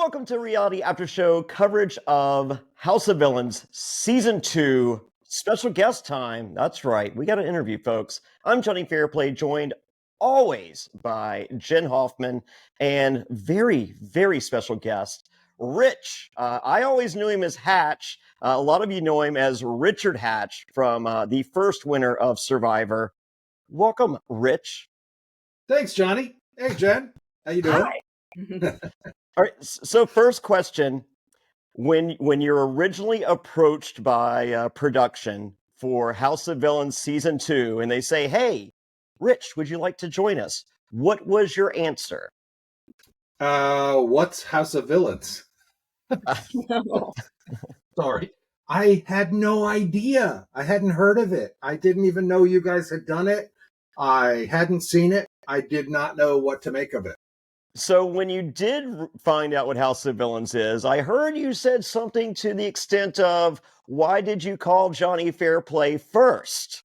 welcome to Reality After Show coverage of House of Villains Season 2. Special guest time. That's right. We got an interview, folks. I'm Jonny Fairplay, joined always by Jenn Hoffman and very, very special guest, Rich. I always knew him as Hatch. A lot of you know him as Richard Hatch from the first winner of Survivor. Welcome, Rich. Thanks, Johnny. Hey, Jen. How you doing? Hi. All right. So first question, when you're originally approached by production for House of Villains Season 2, and they say, hey, Rich, would you like to join us? What was your answer? What's House of Villains? Sorry. I had no idea. I hadn't heard of it. I didn't even know you guys had done it. I hadn't seen it. I did not know what to make of it. So when you did find out what House of Villains is, I heard you said something to the extent of, why did you call Jonny Fairplay first?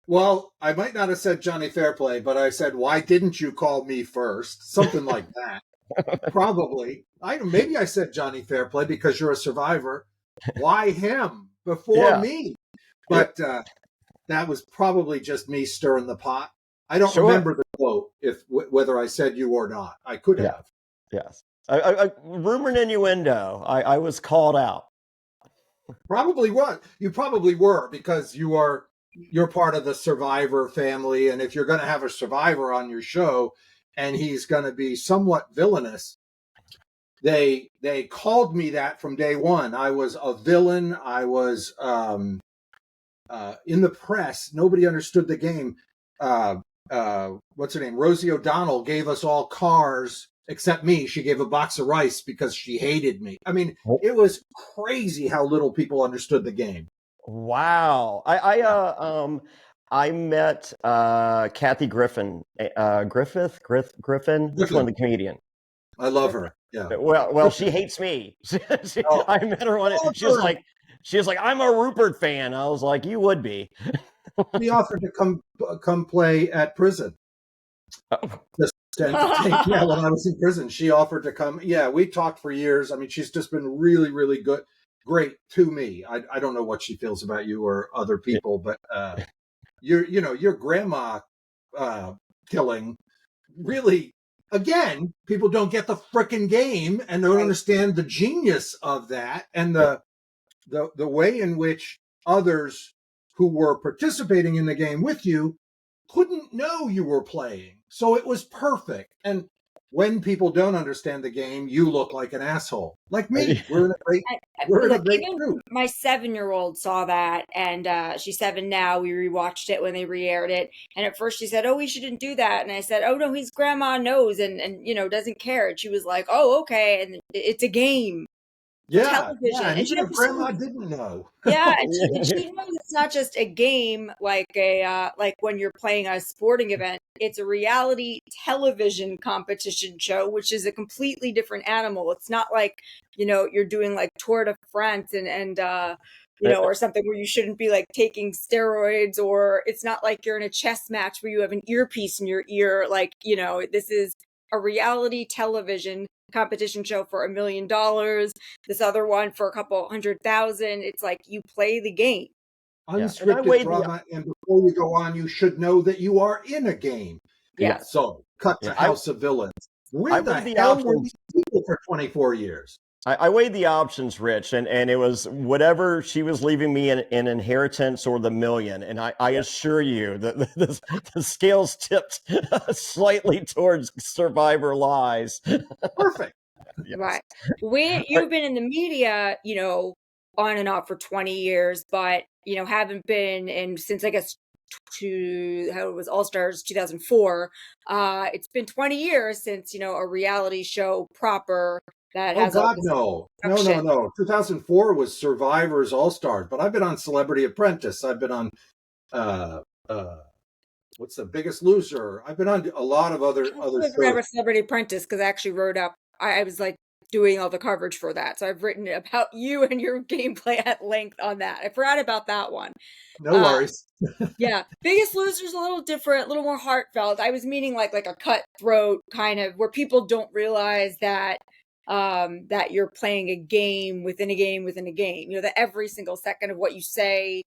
Well, I might not have said Jonny Fairplay, but I said, why didn't you call me first? Something like that. Probably. Maybe I said Jonny Fairplay because you're a survivor. Why him before me? But that was probably just me stirring the pot. I don't remember the quote, whether I said you or not. I could have. Yes. Rumor and innuendo. I was called out. Probably was. You probably were, because you're part of the Survivor family, and if you're going to have a Survivor on your show, and he's going to be somewhat villainous, they called me that from day one. I was a villain. I was in the press. Nobody understood the game. What's her name? Rosie O'Donnell gave us all cars except me. She gave a box of rice because she hated me. I mean, it was crazy how little people understood the game. Wow. I met Kathy Griffin. Griffin, which one, the comedian? I love her. Yeah. Well, she hates me. I met her on it. She was like, I'm a Rupert fan. I was like, you would be. She offered to come play at prison. When I was in prison, she offered to come. Yeah, we talked for years. I mean, she's just been really, really great to me. I don't know what she feels about you or other people, but your grandma killing, really, again, people don't get the frickin' game and don't understand the genius of that, and the way in which others who were participating in the game with you couldn't know you were playing. So it was perfect. And when people don't understand the game, you look like an asshole. Like me. We're in a great group. My 7-year-old saw that, and she's 7 now. We rewatched it when they re-aired it. And at first she said, oh, we shouldn't do that. And I said, oh, no, his grandma knows and doesn't care. And she was like, oh, okay. And it's a game. Television. And your grandma didn't know. Yeah, and she knows it's not just a game like when you're playing a sporting event. It's a reality television competition show, which is a completely different animal. It's not like, you're doing like Tour de France and or something where you shouldn't be like taking steroids, or it's not like you're in a chess match where you have an earpiece in your ear. Like, this is a reality television competition show for $1 million. This other one for a couple $100,000. It's like you play the game. Unscripted drama, and before you go on, you should know that you are in a game. Yeah. So cut to House of Villains. Where the hell were these people for 24 years? I weighed the options, Rich, and it was whatever she was leaving me in inheritance or the $1 million. And I assure you that the scales tipped slightly towards Survivor lies. Perfect. Yes. Right. You've been in the media, on and off for 20 years, but, haven't been in since, I guess, All Stars 2004. It's been 20 years since, a reality show proper that has. Oh, God, no. 2004 was Survivor's All Stars, but I've been on Celebrity Apprentice. I've been on, what's the Biggest Loser? I've been on a lot of other shows. Celebrity Apprentice, because I actually wrote up, I was like doing all the coverage for that. So I've written about you and your gameplay at length on that. I forgot about that one. No worries. Yeah. Biggest Loser's a little different, a little more heartfelt. I was meaning like a cutthroat kind of, where people don't realize that that you're playing a game within a game within a game. That every single second of what you say,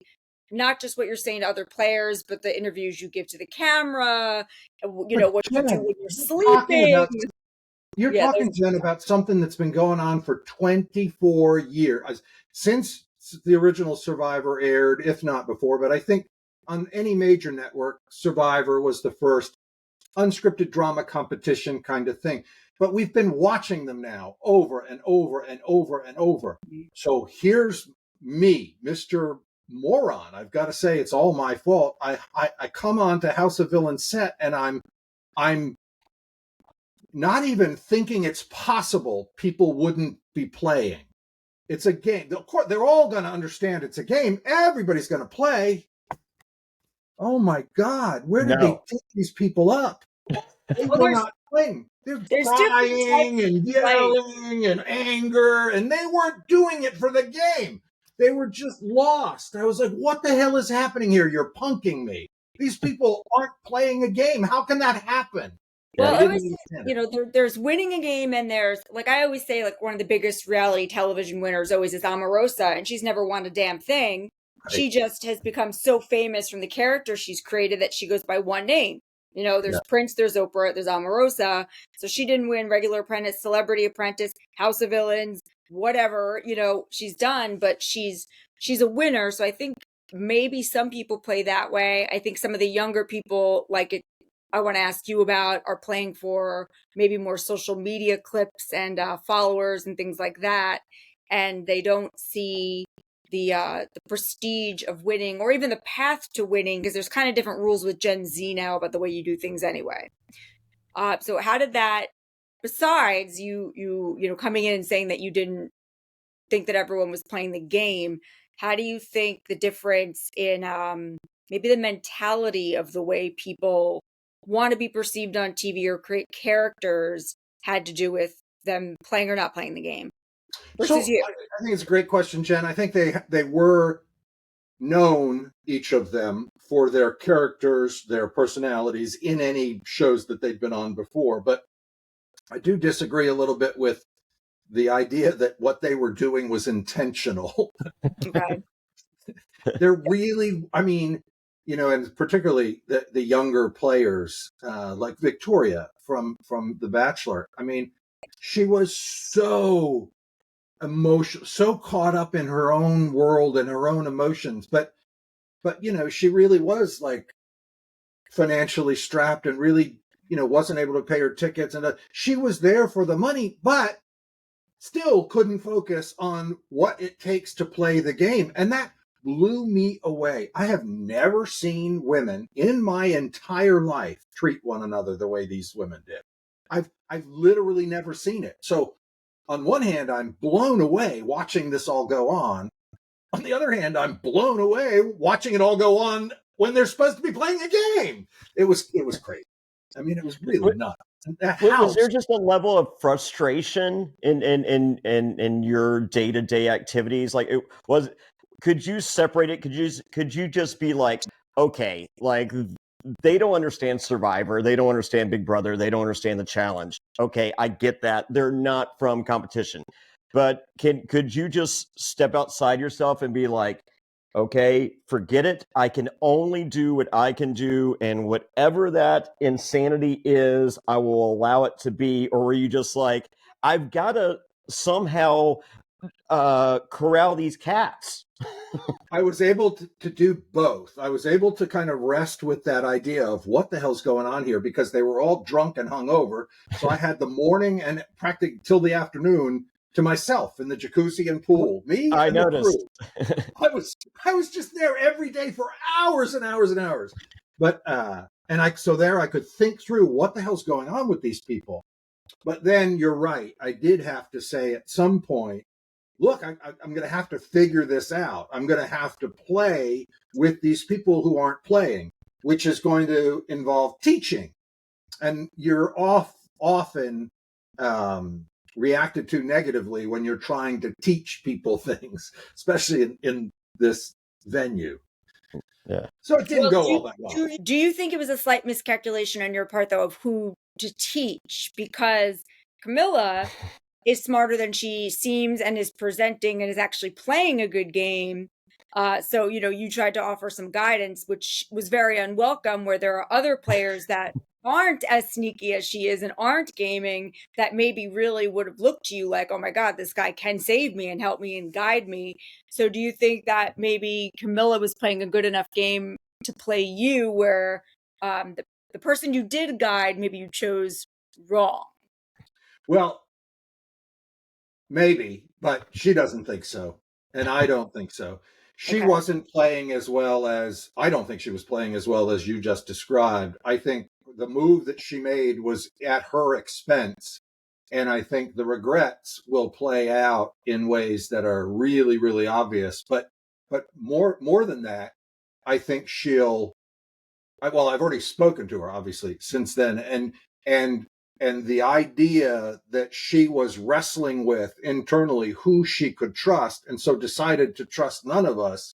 not just what you're saying to other players, but the interviews you give to the camera, what But you do Jen, when you're talking sleeping. You're Yeah, talking, Jen, about something that's been going on for 24 years, since the original Survivor aired, if not before. But I think on any major network, Survivor was the first unscripted drama competition kind of thing. But we've been watching them now over and over and over and over. So here's me, Mr. Moron. I've got to say it's all my fault. I come on to House of Villains set and I'm not even thinking it's possible people wouldn't be playing. It's a game. Of course, they're all going to understand it's a game. Everybody's going to play. Oh my God, where did they pick these people up? They were not playing. They're crying and yelling and anger, and they weren't doing it for the game. They were just lost. I was like, what the hell is happening here? You're punking me. These people aren't playing a game. How can that happen? Well, there's winning a game, and there's, like I always say, like one of the biggest reality television winners always is Omarosa, and she's never won a damn thing. Right. She just has become so famous from the character she's created that she goes by one name. There's Prince, there's Oprah, there's Omarosa. So she didn't win regular Apprentice, Celebrity Apprentice, House of Villains, whatever, she's done, but she's a winner. So I think maybe some people play that way. I think some of the younger people, like I want to ask you about, are playing for maybe more social media clips and followers and things like that. And they don't see the prestige of winning, or even the path to winning, because there's kind of different rules with Gen Z now about the way you do things anyway. So how did that, besides you coming in and saying that you didn't think that everyone was playing the game, how do you think the difference in maybe the mentality of the way people want to be perceived on TV or create characters had to do with them playing or not playing the game versus you? I think it's a great question, Jen. I think they were known, each of them, for their characters, their personalities in any shows that they'd been on before. But I do disagree a little bit with the idea that what they were doing was intentional. Okay. They're really, and particularly the younger players, like Victoria from The Bachelor. She was so emotional, so caught up in her own world and her own emotions. But she really was like financially strapped and really, wasn't able to pay her tickets. And she was there for the money, but still couldn't focus on what it takes to play the game. And that blew me away. I have never seen women in my entire life treat one another the way these women did. I've literally never seen it. So on one hand, I'm blown away watching this all go on. On the other hand, I'm blown away watching it all go on when they're supposed to be playing a game. It was crazy. It was really nuts. Was there just a level of frustration in your day-to-day activities? Like, could you separate it? Could you just be like, okay, like, they don't understand Survivor, they don't understand Big Brother, they don't understand the challenge. Okay, I get that. They're not from competition. But could you just step outside yourself and be like, okay, forget it. I can only do what I can do, and whatever that insanity is, I will allow it to be? Or were you just like, I've got to somehow corral these cats? I was able to do both. I was able to kind of rest with that idea of what the hell's going on here, because they were all drunk and hungover. So I had the morning and practically till the afternoon to myself in the jacuzzi and pool. I noticed. I was just there every day for hours and hours and hours. But I could think through what the hell's going on with these people. But then you're right. I did have to say at some point, look, I'm going to have to figure this out. I'm going to have to play with these people who aren't playing, which is going to involve teaching. And you're often reacted to negatively when you're trying to teach people things, especially in this venue. Yeah. So it didn't go all that well. Do you think it was a slight miscalculation on your part, though, of who to teach? Because Camilla is smarter than she seems and is presenting and is actually playing a good game. So, you tried to offer some guidance, which was very unwelcome, where there are other players that aren't as sneaky as she is and aren't gaming that maybe really would have looked to you like, oh my God, this guy can save me and help me and guide me. So do you think that maybe Camilla was playing a good enough game to play you where the person you did guide, maybe you chose wrong? Well, maybe, but she doesn't think so. And I don't think so. She Okay. wasn't playing as well as, I don't think she was playing as well as you just described. I think the move that she made was at her expense. And I think the regrets will play out in ways that are really, really obvious. But more than that, I think I've already spoken to her, obviously, since then. And the idea that she was wrestling with internally who she could trust, and so decided to trust none of us,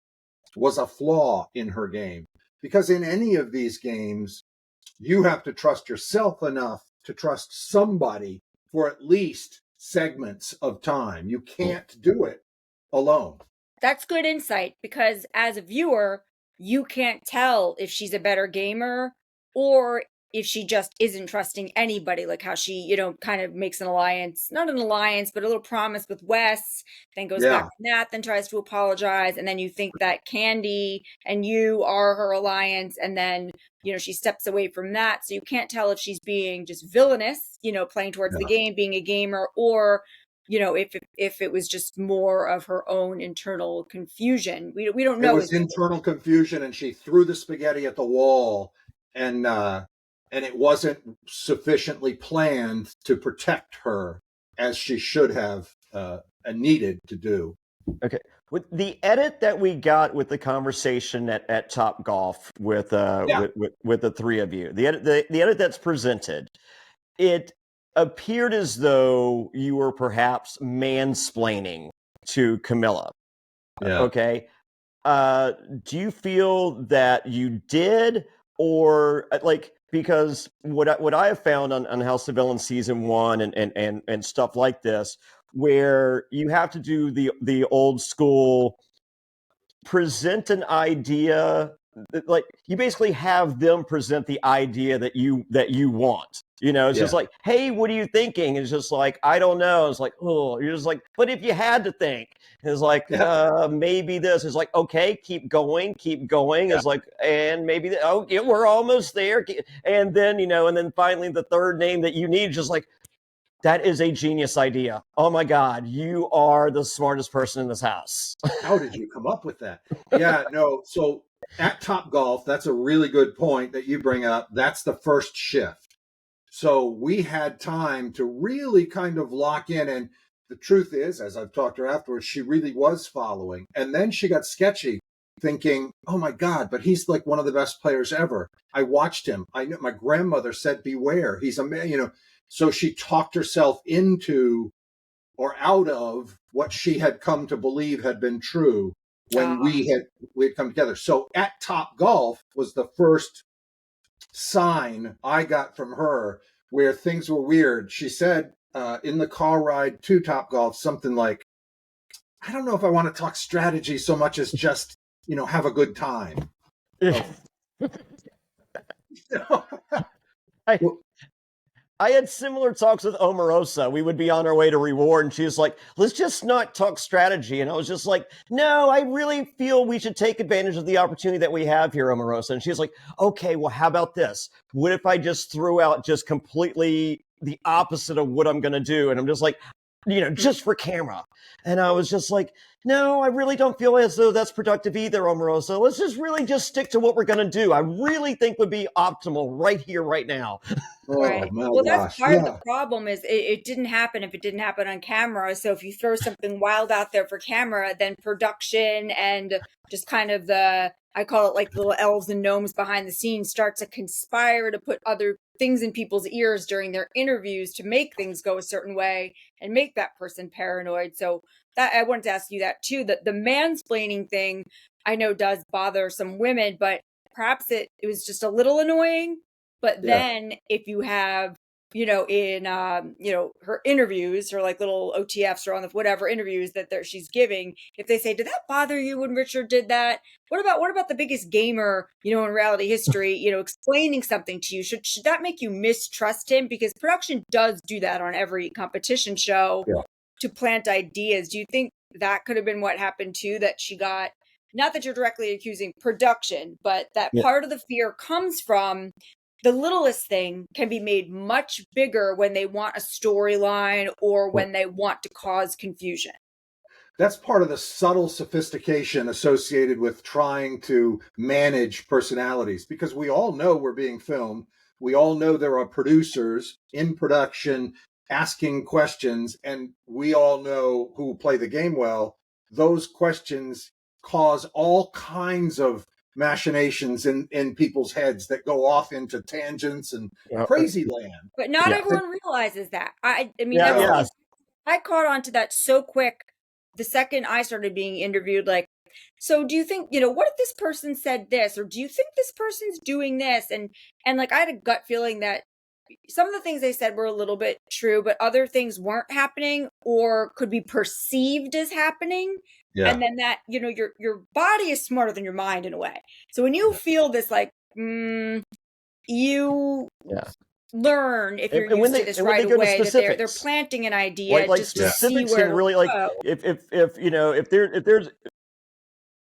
was a flaw in her game. Because in any of these games, you have to trust yourself enough to trust somebody for at least segments of time. You can't do it alone. That's good insight, because as a viewer, you can't tell if she's a better gamer or if she just isn't trusting anybody, like how she, kind of makes an alliance, not an alliance, but a little promise with Wes, then goes back Yeah. from that, then tries to apologize. And then you think that Candy and you are her alliance. And then, she steps away from that. So you can't tell if she's being just villainous, playing towards the game, being a gamer, or if it was just more of her own internal confusion. We don't know. It was internal confusion, and she threw the spaghetti at the wall, and it wasn't sufficiently planned to protect her as she should have and needed to do. Okay. With the edit that we got with the conversation at Top Golf with the three of you, the edit that's presented, it appeared as though you were perhaps mansplaining to Camilla. Yeah. Okay. Do you feel that you did, or because what I have found on House of Villains season 1 and stuff like this, where you have to do the old school present an idea, like you basically have them present the idea that you want. It's just like, hey, what are you thinking? It's just like, I don't know. It's like, oh, you're just like, but if you had to think, it's like, maybe this is like, okay, keep going. It's like, and maybe, we're almost there. And then, and then finally the third name that you need, just like, that is a genius idea. Oh my God, you are the smartest person in this house. How did you come up with that? Yeah, no. So at Top Golf, that's a really good point that you bring up. That's the first shift. So we had time to really kind of lock in. And the truth is, as I've talked to her afterwards, she really was following. And then she got sketchy, thinking, oh my God, but he's like one of the best players ever. I watched him. I know my grandmother said, beware. He's a man, So she talked herself into or out of what she had come to believe had been true when we had come together. So at Top Golf was the first sign I got from her where things were weird. She said in the car ride to Top Golf something like, I don't know if I want to talk strategy so much as just, have a good time. I had similar talks with Omarosa. We would be on our way to reward, and she was like, let's just not talk strategy. And I was just like, no, I really feel we should take advantage of the opportunity that we have here, Omarosa. And she's like, okay, well, how about this? What if I just threw out just completely the opposite of what I'm going to do? And I'm just like, just for camera. And I was just like, no, I really don't feel as though that's productive either, Omarosa. Let's just really just stick to what we're going to do. I really think would be optimal right here, right now. Right. Well, that's part of the problem is it didn't happen if it didn't happen on camera. So if you throw something wild out there for camera, then production and just kind of I call it like little elves and gnomes behind the scenes start to conspire to put other things in people's ears during their interviews to make things go a certain way and make that person paranoid. So that I wanted to ask you that too, that the mansplaining thing I know does bother some women, but perhaps it was just a little annoying. But then if you have in her interviews, her like little OTFs or on the whatever interviews that she's giving, if they say, did that bother you when Richard did that? What about the biggest gamer, in reality history, explaining something to you? Should that make you mistrust him? Because production does do that on every competition show to plant ideas. Do you think that could have been what happened too, that she got, not that you're directly accusing production, but that part of the fear comes from the littlest thing can be made much bigger when they want a storyline or when they want to cause confusion. That's part of the subtle sophistication associated with trying to manage personalities, because we all know we're being filmed. We all know there are producers in production asking questions, and we all know who play the game well. Those questions cause all kinds of machinations in people's heads that go off into tangents and crazy land. But not everyone realizes that. I mean, I caught on to that so quick the second I started being interviewed. Like, so do you think, what if this person said this, or do you think this person's doing this? And like, I had a gut feeling that some of the things they said were a little bit true, but other things weren't happening or could be perceived as happening. Yeah. And then that, your body is smarter than your mind in a way. So when you feel this, like, you learn, if you're used to this right away, that they're planting an idea just to see where really go. Like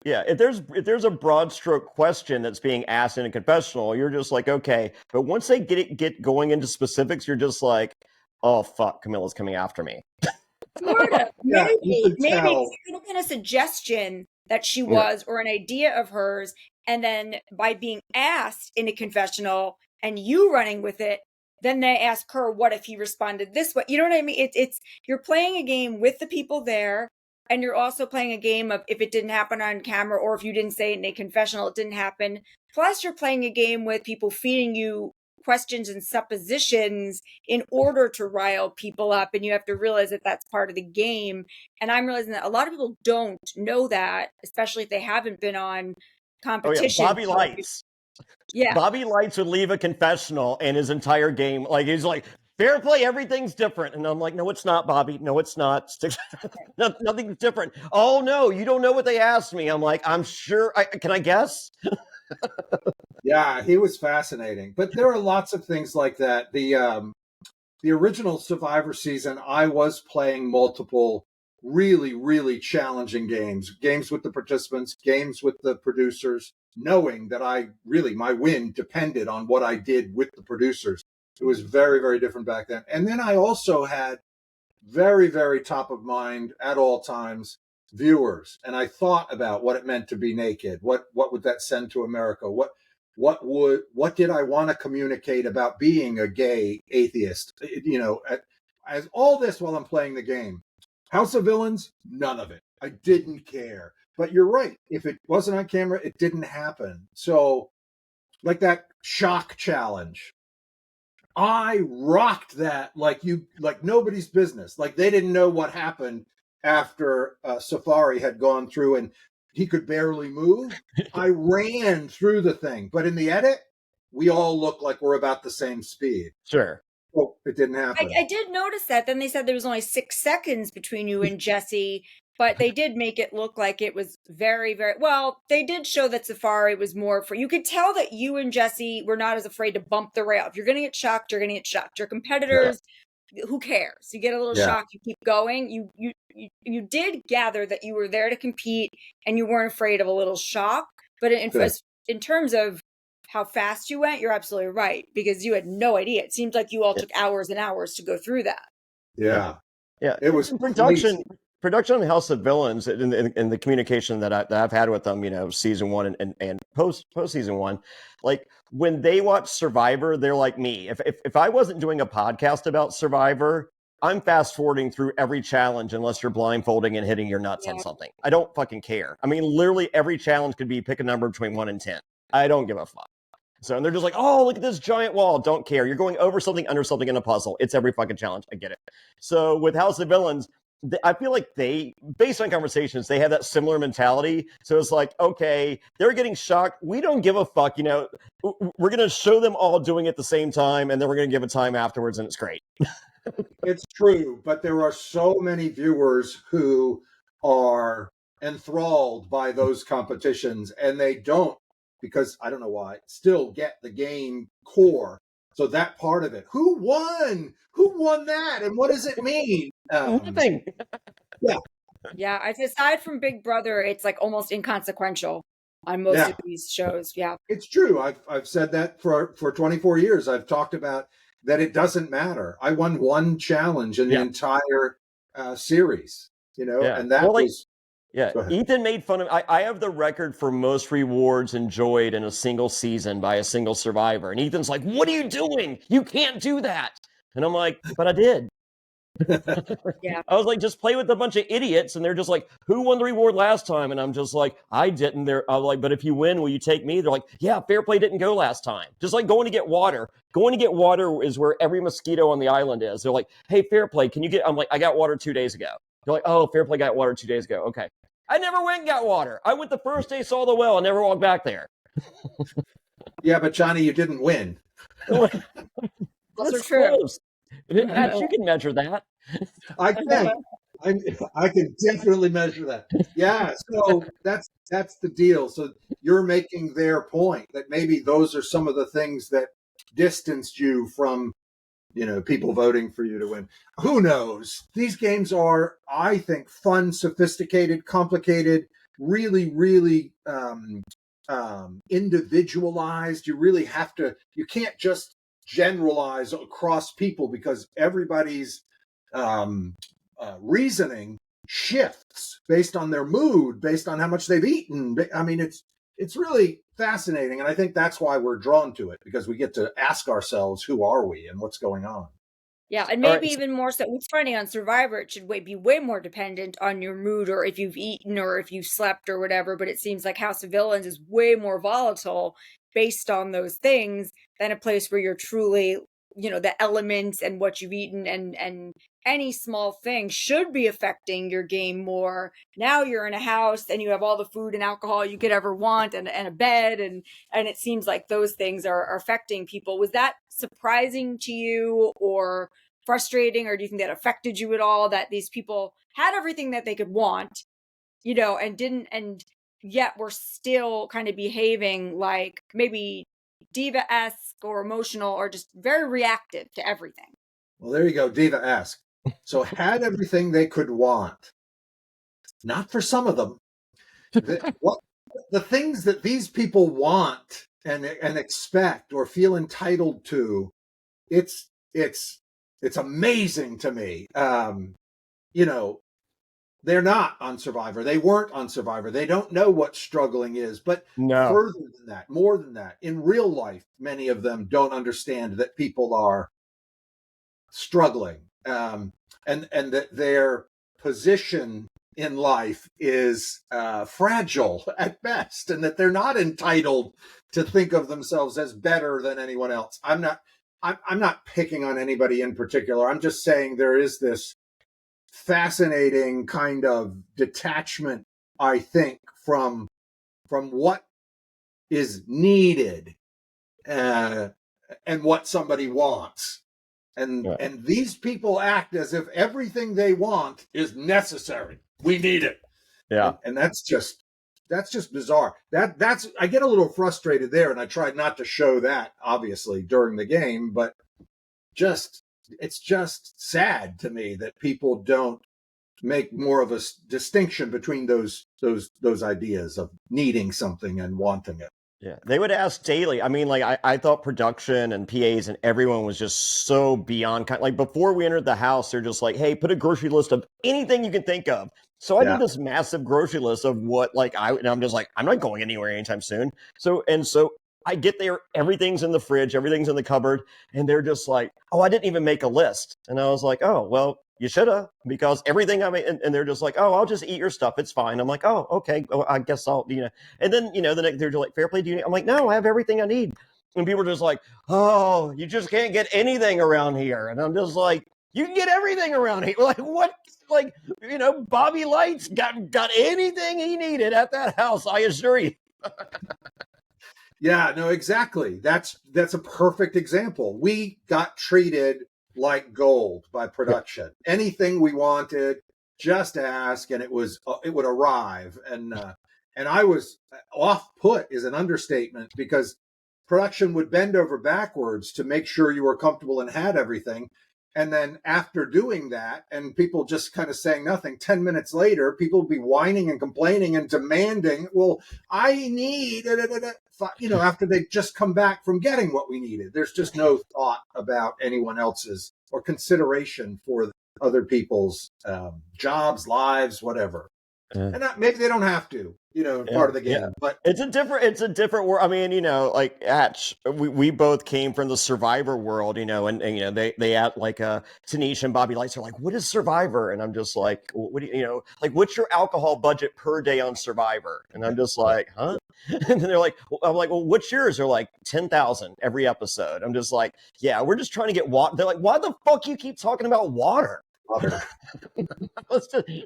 if there's a broad stroke question that's being asked in a confessional, you're just like, okay. But once they get going into specifics, you're just like, oh fuck, Camilla's coming after me. Sort of. Maybe it could have been a suggestion that she was, or an idea of hers, and then by being asked in a confessional and you running with it, then they ask her, what if he responded this way? You know what I mean? It's you're playing a game with the people there, and you're also playing a game of, if it didn't happen on camera, or if you didn't say it in a confessional, it didn't happen. Plus, you're playing a game with people feeding you questions and suppositions in order to rile people up, and you have to realize that that's part of the game. And I'm realizing that a lot of people don't know that, especially if they haven't been on competition. Bobby Lights. Yeah. Bobby Lights would leave a confessional and his entire game, like, he's like, fair play, everything's different. And I'm like, no, it's not, Bobby. No, it's not. Nothing's different. Oh, no, you don't know what they asked me. I'm like, I'm sure. Can I guess? Yeah, he was fascinating. But there are lots of things like that. The original Survivor season, I was playing multiple really, really challenging games with the participants, games with the producers, knowing that my win depended on what I did with the producers. It was very, very different back then. And then I also had very, very top of mind at all times viewers. And I thought about what it meant to be naked. What would that send to America? What did I want to communicate about being a gay atheist? As all this while I'm playing the game. House of Villains, none of it. I didn't care. But you're right. If it wasn't on camera, it didn't happen. So, like that shock challenge, I rocked that like nobody's business. Like they didn't know what happened after Safari had gone through and he could barely move. I ran through the thing. But in the edit, we all look like we're about the same speed. Sure. Oh, it didn't happen. I did notice that. Then they said there was only 6 seconds between you and Jesse, but they did make it look like it was very, very well. They did show that Safari was more for. You could tell that you and Jesse were not as afraid to bump the rail. If you're going to get shocked, you're going to get shocked. Your competitors, who cares? You get a little shock, you keep going. You did gather that you were there to compete and you weren't afraid of a little shock. But in terms of how fast you went, you're absolutely right, because you had no idea. It seems like you all took hours and hours to go through that. Yeah. It was production on House of Villains and the communication that I've had with them, season 1 and post season 1. Like when they watch Survivor, they're like me. If I wasn't doing a podcast about Survivor, I'm fast forwarding through every challenge unless you're blindfolding and hitting your nuts on something. I don't fucking care. I mean, literally every challenge could be pick a number between 1 and 10. I don't give a fuck. So, and they're just like, oh, look at this giant wall. Don't care. You're going over something, under something in a puzzle. It's every fucking challenge. I get it. So with House of Villains, I feel like they, based on conversations, they have that similar mentality. So it's like, okay, they're getting shocked. We don't give a fuck. You know, we're going to show them all doing it at the same time, and then we're going to give a time afterwards, and it's great. It's true, but there are so many viewers who are enthralled by those competitions, and they don't, because I don't know why, still get the game core. So that part of it, who won? Who won that? And what does it mean? Nothing. Yeah, aside from Big Brother, it's like almost inconsequential on most of these shows. Yeah. It's true. I've said that for 24 years. I've talked about that it doesn't matter. I won one challenge in the entire series, you know, and that was... Yeah, Ethan made fun of... I have the record for most rewards enjoyed in a single season by a single survivor. And Ethan's like, what are you doing? You can't do that. And I'm like, but I did. Yeah. I was like, just play with a bunch of idiots. And they're just like, who won the reward last time? And I'm just like, I didn't. I was like, but if you win, will you take me? They're like, yeah, Fairplay didn't go last time. Just like going to get water. Going to get water is where every mosquito on the island is. They're like, hey, Fairplay, can you get... I'm like, I got water 2 days ago. They're like, oh, Fairplay got water 2 days ago. Okay. I never went and got water. I went the first day, saw the well, and never walked back there. Yeah, but Johnny, you didn't win. That's true. Close. You can measure that. I can. I can definitely measure that. Yeah, so that's the deal. So you're making their point that maybe those are some of the things that distanced you from, you know, people voting for you to win. Who knows? These games are, I think, fun, sophisticated, complicated, really, really individualized. You really have to, you can't just generalize across people because everybody's reasoning shifts based on their mood, based on how much they've eaten. I mean, it's really fascinating. And I think that's why we're drawn to it, because we get to ask ourselves, who are we and what's going on? Yeah, and maybe even more so. What's funny on Survivor, it should be way more dependent on your mood or if you've eaten or if you've slept or whatever. But it seems like House of Villains is way more volatile based on those things than a place where you're truly, you know, the elements and what you've eaten and any small thing should be affecting your game more. Now you're in a house and you have all the food and alcohol you could ever want and a bed and it seems like those things are affecting people. Was that surprising to you or frustrating, or do you think that affected you at all, that these people had everything that they could want, you know, and yet were still kind of behaving like maybe diva-esque or emotional or just very reactive to everything? Well, there you go, diva-esque. So had everything they could want. Not for some of them. The things that these people want and expect or feel entitled to, it's amazing to me. You know, they're not on Survivor. They weren't on Survivor. They don't know what struggling is. But further than that, more than that, in real life, many of them don't understand that people are struggling, and that their position in life is fragile at best, and that they're not entitled to think of themselves as better than anyone else. I'm not picking on anybody in particular. I'm just saying there is this fascinating kind of detachment, I think, from what is needed and what somebody wants. And these people act as if everything they want is necessary. We need it. Yeah. And that's just bizarre. That's I get a little frustrated there, and I tried not to show that obviously during the game, but it's just sad to me that people don't make more of a distinction between those ideas of needing something and wanting it. Yeah, they would ask daily. I mean, like, I thought production and PAs and everyone was just so beyond, like, before we entered the house, they're just like, hey, put a grocery list of anything you can think of. So I did this massive grocery list of what, like, and I'm just like, I'm not going anywhere anytime soon. So I get there, everything's in the fridge, everything's in the cupboard, and they're just like, oh, I didn't even make a list. And I was like, oh, well, you should have, because everything I made, and they're just like, oh, I'll just eat your stuff. It's fine. I'm like, oh, okay. Well, I guess I'll, you know. And then, you know, the next, they're like, Fairplay, do you need? I'm like, no, I have everything I need. And people are just like, oh, you just can't get anything around here. And I'm just like, you can get everything around here. Like, what like, Bobby Lights got anything he needed at that house, I assure you. Yeah, no, exactly. That's a perfect example. We got treated like gold by production. Anything we wanted, just ask, and it would arrive. And I was off put is an understatement, because production would bend over backwards to make sure you were comfortable and had everything. And then after doing that, and people just kind of saying nothing, 10 minutes later, people would be whining and complaining and demanding, well, I need, after they just come back from getting what we needed. There's just no thought about anyone else's or consideration for other people's jobs, lives, whatever. And maybe they don't have to, part of the game. But it's a different world. I mean, like Hatch, we both came from the Survivor world, and they act like Tanisha and Bobby Lights are like, what is Survivor? And I'm just like, what do you like, what's your alcohol budget per day on Survivor? And I'm just like, huh? And then they're like, I'm like, well, what's yours? They're like 10,000 every episode. I'm just like, yeah, we're just trying to get water. They're like, why the fuck you keep talking about water?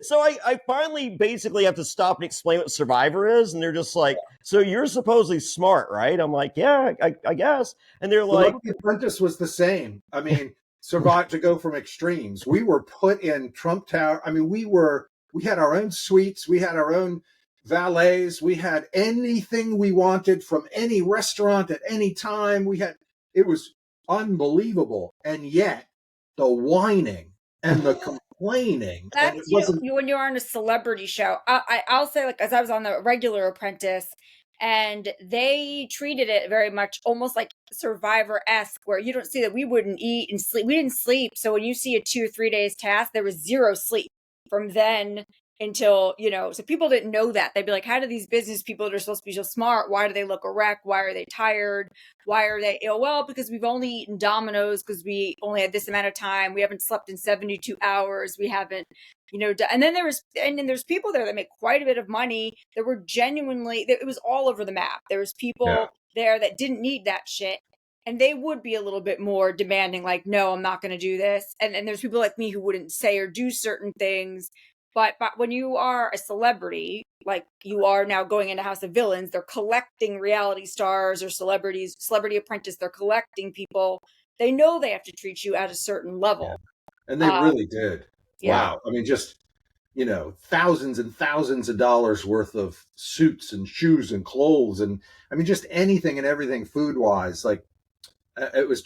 So I finally basically have to stop and explain what Survivor is, and they're just like, so you're supposedly smart, right? I'm like, yeah, I guess. And they're like, the Apprentice was the same. I mean, survive to go from extremes. We were put in Trump Tower. I mean, we had our own suites, we had our own valets, we had anything we wanted from any restaurant at any time. It was unbelievable, and yet the whining and the complaining. That's when you're on a celebrity show. I'll say, like, as I was on the regular Apprentice, and they treated it very much almost like Survivor-esque, where you don't see that we wouldn't eat and sleep. We didn't sleep. So when you see a 2 or 3 days task, there was zero sleep from then until, so people didn't know that. They'd be like, how do these business people that are supposed to be so smart, why do they look a wreck? Why are they tired? Why are they ill? Well, because we've only eaten Domino's because we only had this amount of time. We haven't slept in 72 hours. We haven't, and then there's people there that make quite a bit of money that were genuinely, it was all over the map. There was people there that didn't need that shit. And they would be a little bit more demanding, like, no, I'm not going to do this. And there's people like me who wouldn't say or do certain things. But when you are a celebrity, like you are now going into House of Villains, they're collecting reality stars or celebrities, Celebrity Apprentice, they're collecting people. They know they have to treat you at a certain level. Yeah. And they really did. Yeah. Wow. I mean, just, thousands and thousands of dollars worth of suits and shoes and clothes. And I mean, just anything and everything food wise. Like it was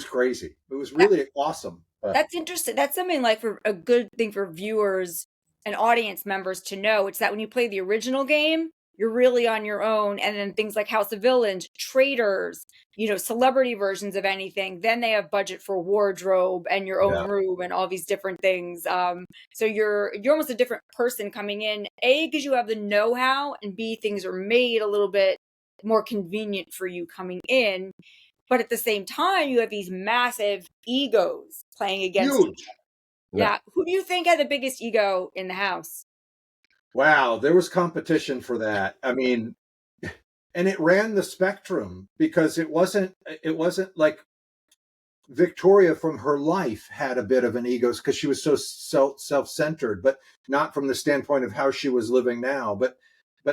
crazy. It was really awesome. That's interesting. That's something like for a good thing for viewers and audience members to know. It's that when you play the original game, you're really on your own. And then things like House of Villains, traders, celebrity versions of anything, then they have budget for wardrobe and your own room and all these different things. So you're almost a different person coming in, A, because you have the know-how, and B, things are made a little bit more convenient for you coming in. But at the same time, you have these massive egos playing against each other. Yeah. Who do you think had the biggest ego in the house? Wow, there was competition for that. I mean, and it ran the spectrum, because it wasn't like Victoria from her life had a bit of an ego because she was so self-centered, but not from the standpoint of how she was living now, but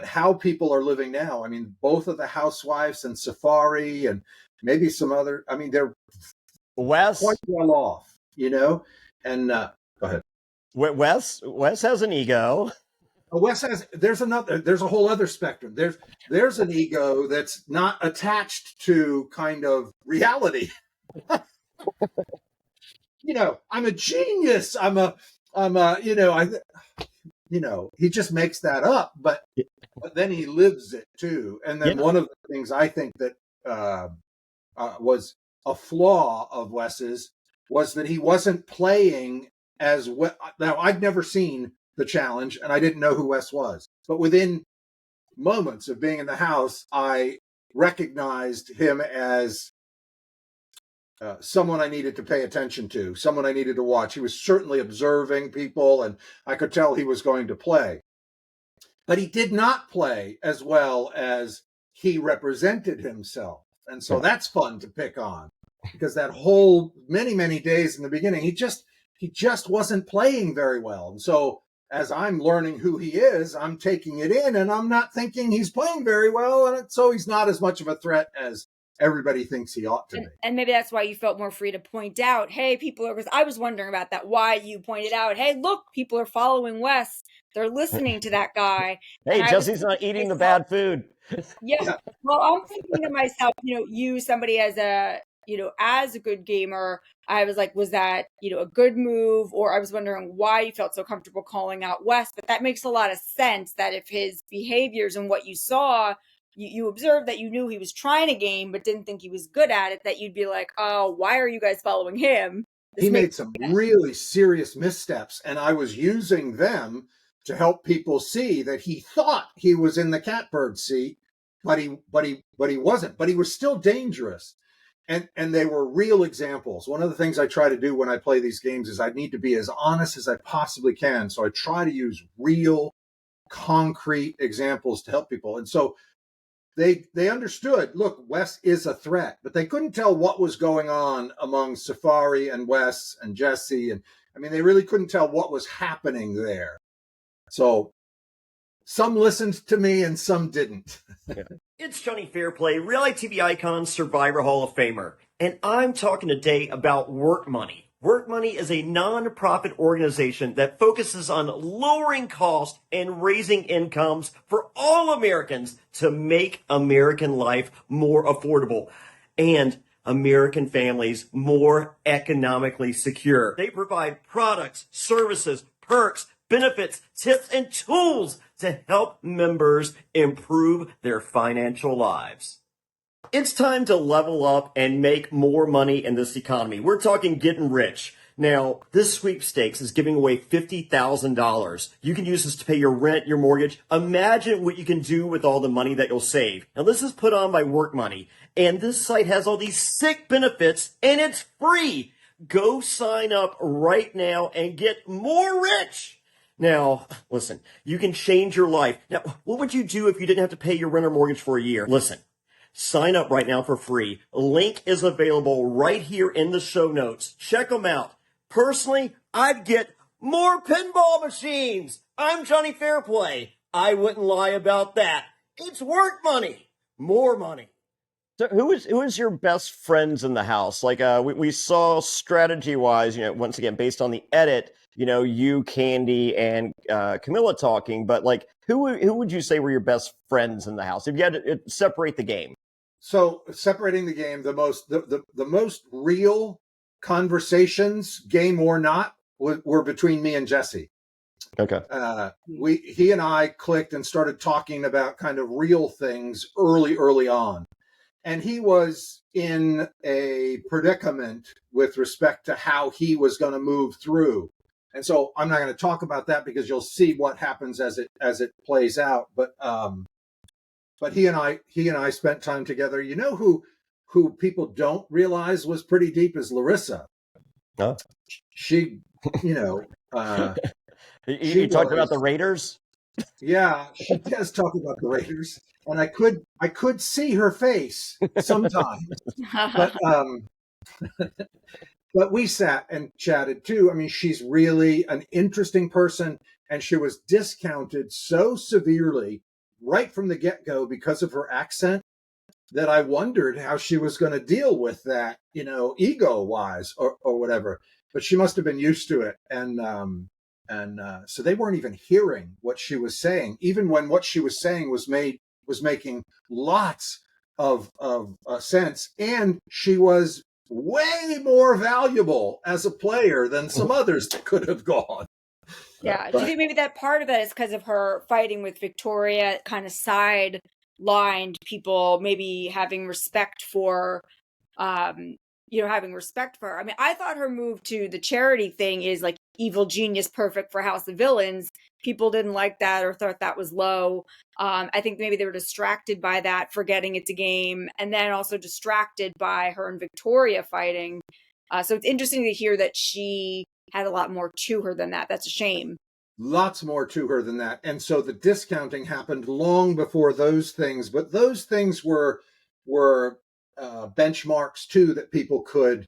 how people are living now. I mean, both of the housewives and Safari and maybe some other, I mean, they're Wes quite well off, and go ahead. Wes has an ego. Wes there's a whole other spectrum. There's an ego that's not attached to kind of reality. I'm a genius. He just makes that up, but then he lives it too. And then one of the things I think that was a flaw of Wes's was that he wasn't playing as well. Now, I'd never seen the challenge, and I didn't know who Wes was. But within moments of being in the house, I recognized him as someone I needed to pay attention to, someone I needed to watch. He was certainly observing people, and I could tell he was going to play. But he did not play as well as he represented himself. And so that's fun to pick on, because that whole many, many days in the beginning, he just wasn't playing very well. And so as I'm learning who he is, I'm taking it in and I'm not thinking he's playing very well. And so he's not as much of a threat as everybody thinks he ought to be. And maybe that's why you felt more free to point out, hey, people are, because I was wondering about that, why you pointed out, hey, look, people are following Wes. They're listening to that guy. Hey, Jesse's not eating the bad food. Yeah. Well, I'm thinking to myself, you, somebody as a, as a good gamer, I was like, was that, a good move? Or I was wondering why you felt so comfortable calling out Wes. But that makes a lot of sense that if his behaviors and what you saw, you observed that you knew he was trying to game, but didn't think he was good at it, that you'd be like, oh, why are you guys following him? He made some really serious missteps, and I was using them to help people see that he thought he was in the catbird seat, but he wasn't. But he was still dangerous. And they were real examples. One of the things I try to do when I play these games is I need to be as honest as I possibly can. So I try to use real, concrete examples to help people. And so they understood, look, Wes is a threat, but they couldn't tell what was going on among Safari and Wes and Jesse. And I mean, they really couldn't tell what was happening there. So some listened to me and some didn't. It's Jonny Fairplay, reality TV icon, Survivor Hall of Famer, and I'm talking today about Work Money. Work Money is a non-profit organization that focuses on lowering costs and raising incomes for all Americans to make American life more affordable and American families more economically secure. They provide products, services, perks, benefits, tips, and tools to help members improve their financial lives. It's time to level up and make more money in this economy. We're talking getting rich. Now, this sweepstakes is giving away $50,000. You can use this to pay your rent, your mortgage. Imagine what you can do with all the money that you'll save. Now, this is put on by Work Money, and this site has all these sick benefits, and it's free. Go sign up right now and get more rich. Now, listen, you can change your life. Now, what would you do if you didn't have to pay your rent or mortgage for a year? Listen. Sign up right now for free. Link is available right here in the show notes. Check them out. Personally, I'd get more pinball machines. I'm Jonny Fairplay. I wouldn't lie about that. It's Work Money. More money. So who is your best friends in the house? Like we saw strategy-wise, once again, based on the edit, you, Candy, and Camilla talking, but like who would you say were your best friends in the house? If you had to separate the game. So separating the game, the most real conversations, game or not, were between me and Jesse. Okay. He and I clicked and started talking about kind of real things early on. And he was in a predicament with respect to how he was going to move through. And so I'm not going to talk about that because you'll see what happens as it plays out. But he and I spent time together. You know who people don't realize was pretty deep is Larissa. Oh. She, you talked about the Raiders? Yeah, she does talk about the Raiders. And I could see her face sometimes. But we sat and chatted too. I mean, she's really an interesting person, and she was discounted so severely right from the get-go because of her accent that I wondered how she was going to deal with that, ego-wise or whatever. But she must have been used to it. And so they weren't even hearing what she was saying, even when what she was saying was making lots of sense. And she was way more valuable as a player than some others that could have gone. Yeah. Do you think maybe that part of that is because of her fighting with Victoria, kind of sidelined people, maybe having respect for, having respect for her? I mean, I thought her move to the charity thing is like evil genius, perfect for House of Villains. People didn't like that or thought that was low. I think maybe they were distracted by that, forgetting it's a game, and then also distracted by her and Victoria fighting. So it's interesting to hear that she had a lot more to her than that. That's a shame. Lots more to her than that. And so the discounting happened long before those things, but those things were benchmarks too that people could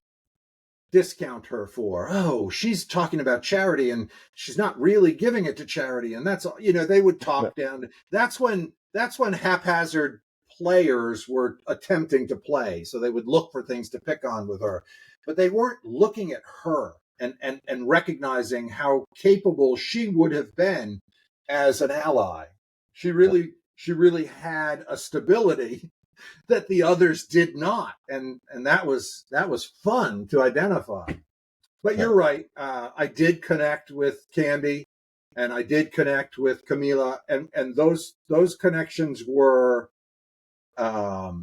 discount her for. Oh, she's talking about charity and she's not really giving it to charity. And that's, they would talk down. That's when haphazard players were attempting to play. So they would look for things to pick on with her, but they weren't looking at her and recognizing how capable she would have been as an ally. She really had a stability that the others did not, and that was fun to identify. But you're right. I did connect with Candy, and I did connect with Camila, and those connections were at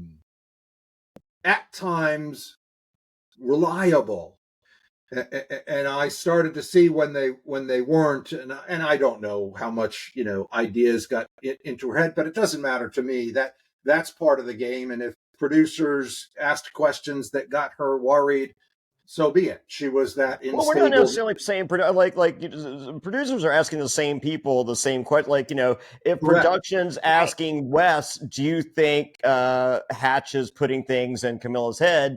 times reliable. And I started to see when they weren't, and I don't know how much ideas got into her head, but it doesn't matter to me. That's part of the game. And if producers asked questions that got her worried, so be it. She was that unstable. Well, we're not necessarily saying producers are asking the same people the same question. If production's asking Wes, do you think Hatch is putting things in Camilla's head?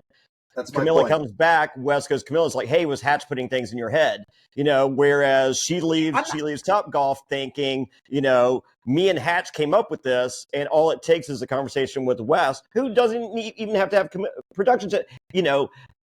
That's Camilla comes back. Wes goes, Camilla's like, hey, was Hatch putting things in your head? Whereas she leaves Top Golf thinking, me and Hatch came up with this, and all it takes is a conversation with Wes, who doesn't even have to have production.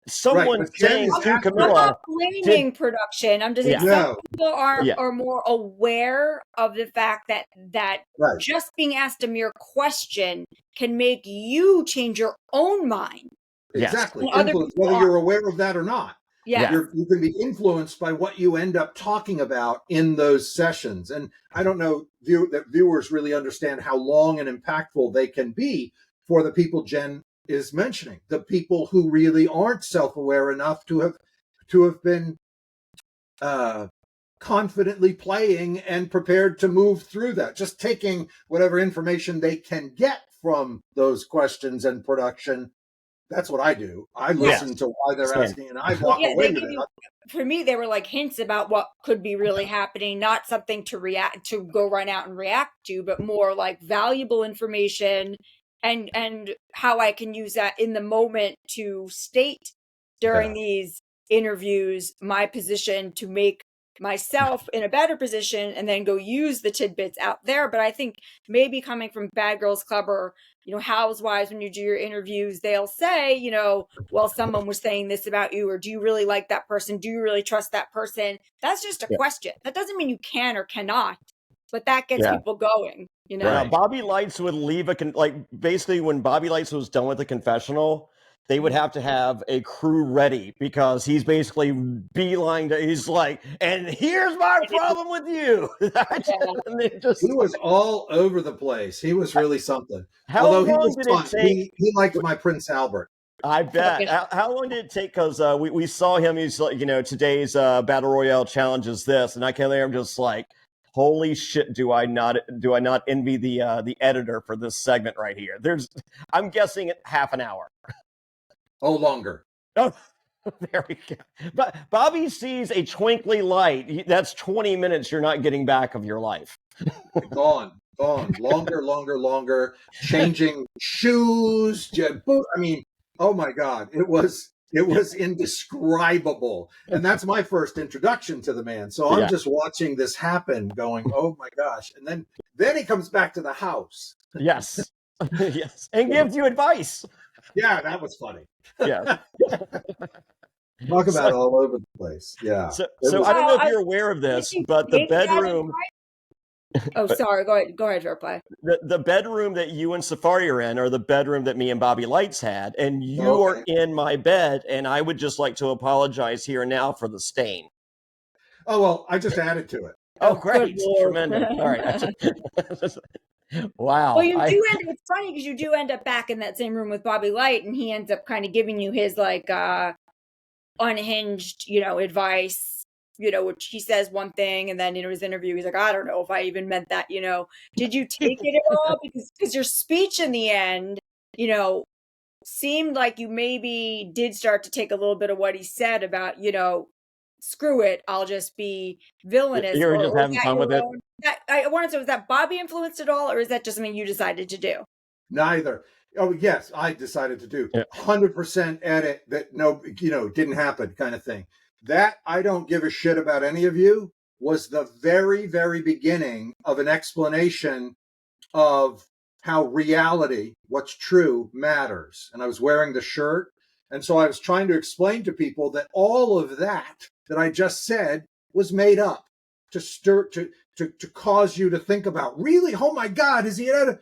Someone saying to Camilla, I'm not blaming production. I'm just saying some people are more aware of the fact that just being asked a mere question can make you change your own mind. Exactly. Influence, whether you're aware of that or not. Yeah. You can be influenced by what you end up talking about in those sessions. And I don't know that viewers really understand how long and impactful they can be for the people Jen is mentioning, the people who really aren't self-aware enough to have been confidently playing and prepared to move through that, just taking whatever information they can get from those questions and production. That's what I do. I listen to why they're asking, and I walk away with it. For me, they were like hints about what could be really happening, not something to go run out and react to, but more like valuable information and how I can use that in the moment to state during these interviews my position to make myself in a better position and then go use the tidbits out there. But I think maybe coming from Bad Girls Club or Housewives, when you do your interviews, they'll say, well, someone was saying this about you, or do you really like that person? Do you really trust that person? That's just a question. That doesn't mean you can or cannot, but that gets people going, Bobby Lights would leave basically when Bobby Lights was done with the confessional, they would have to have a crew ready because he's basically he's like, and here's my problem with you. He was all over the place. He was really something. Although he was fun. He liked my Prince Albert. I bet. How long did it take? Because we saw him. He's like, today's Battle Royale challenge is this, and I came there. I'm just like, holy shit! Do I not envy the editor for this segment right here? I'm guessing half an hour. Oh, longer. Oh, there we go. But Bobby sees a twinkly light. That's 20 minutes you're not getting back of your life. Gone. Longer. Changing shoes. I mean, oh my God. It was indescribable. And that's my first introduction to the man. So I'm just watching this happen going, oh my gosh. And then he comes back to the house. Yes. Yes. And gives you advice. Yeah, that was funny. Yeah. Talk about all over the place. Yeah. So I don't know if you're aware of this, but the bedroom. Oh, sorry. Go ahead, Fairplay. The bedroom that you and Safari are in, or the bedroom that me and Bobby Lights had, and you are in my bed, and I would just like to apologize here and now for the stain. Oh, well, I just added to it. Oh, great. Tremendous. All right. Wow. Well, it's funny because you do end up back in that same room with Bobby Light, and he ends up kind of giving you his unhinged, advice, which he says one thing, and then in his interview, he's like, I don't know if I even meant that, Did you take it at all? Because your speech in the end, seemed like you maybe did start to take a little bit of what he said about, screw it, I'll just be villainous. You're just having fun with it. I wanted to know, was that Bobby influenced at all, or is that just something you decided to do? Neither. Oh yes, I decided to do 100% edit that didn't happen kind of thing. That I don't give a shit about any of you was the very, very beginning of an explanation of how reality, what's true, matters. And I was wearing the shirt. And so I was trying to explain to people that all of that I just said was made up to cause you to think about, really, oh my God, is he at a...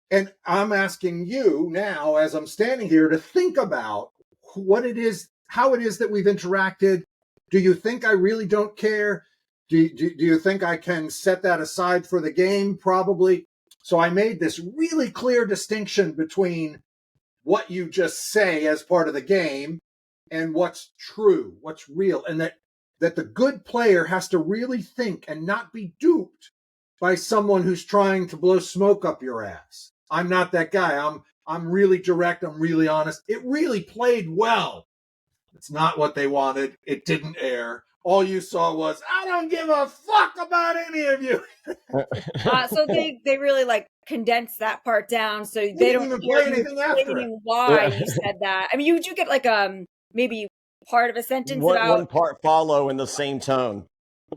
And I'm asking you now, as I'm standing here, to think about what it is, how it is that we've interacted. Do you think I really don't care? Do you think I can set that aside for the game? Probably. So I made this really clear distinction between what you just say as part of the game and what's true, what's real, and that the good player has to really think and not be duped by someone who's trying to blow smoke up your ass. I'm not that guy. I'm really direct. I'm really honest. It really played well. It's not what they wanted. It didn't air. All you saw was, I don't give a fuck about any of you. So they really like condensed that part down, so they didn't don't even play anything after it. Why you said that? I mean, you do get like maybe part of a sentence one part follow in the same tone.